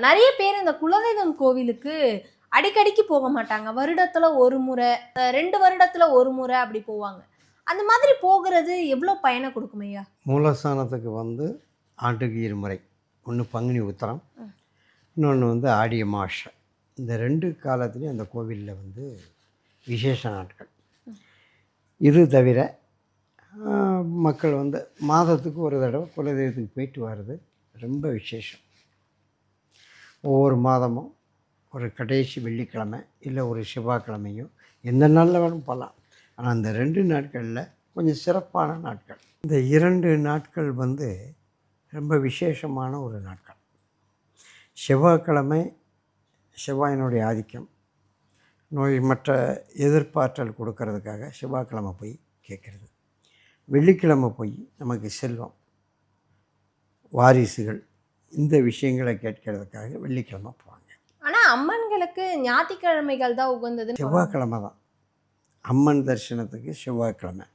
நிறைய பேர் இந்த குலதெய்வம் கோவிலுக்கு அடிக்கடிக்கு போக மாட்டாங்க. வருடத்துல ஒரு முறை, 2 வருடத்துல ஒரு முறை அப்படி போவாங்க. அந்த மாதிரி போகிறது எவ்வளோ பயனை கொடுக்கும் ஐயா? மூலஸ்தானத்துக்கு ஆண்டுக்கு இருமுறை. ஒன்று பங்குனி உத்திரம், இன்னொன்று ஆடி அமாவாசை. இந்த 2 காலத்துலேயும் அந்த கோவிலில் விசேஷ நாட்கள். இது தவிர மக்கள் மாதத்துக்கு ஒரு தடவை குலதெய்வத்துக்கு போயிட்டு வர்றது ரொம்ப விசேஷம். ஒவ்வொரு மாதமும் ஒரு கடைசி வெள்ளிக்கிழமை இல்லை ஒரு செவ்வாய்க்கிழமையோ எந்த நாளில் வேணும் போகலாம். ஆனால் அந்த 2 நாட்களில் கொஞ்சம் சிறப்பான நாட்கள். இந்த 2 நாட்கள் ரொம்ப விசேஷமான ஒரு நாட்கள். செவ்வாய்க்கிழமை செவ்வாயினுடைய ஆதிக்கம், நோய் மற்ற எதிர்ப்பாற்றல் கொடுக்கறதுக்காக செவ்வாய்க்கிழமை போய் கேட்குறது. வெள்ளிக்கிழமை போய் நமக்கு செல்வம், வாரிசுகள், இந்த விஷயங்களை கேட்கறதுக்காக வெள்ளிக்கிழமை போவாங்க. ஆனால் அம்மன்களுக்கு ஞாயிற்றுக்கிழமைகள் தான் உகந்தது. செவ்வாய்க்கிழமை தான் அம்மன் தரிசனத்துக்கு செவ்வாய்க்கிழமை.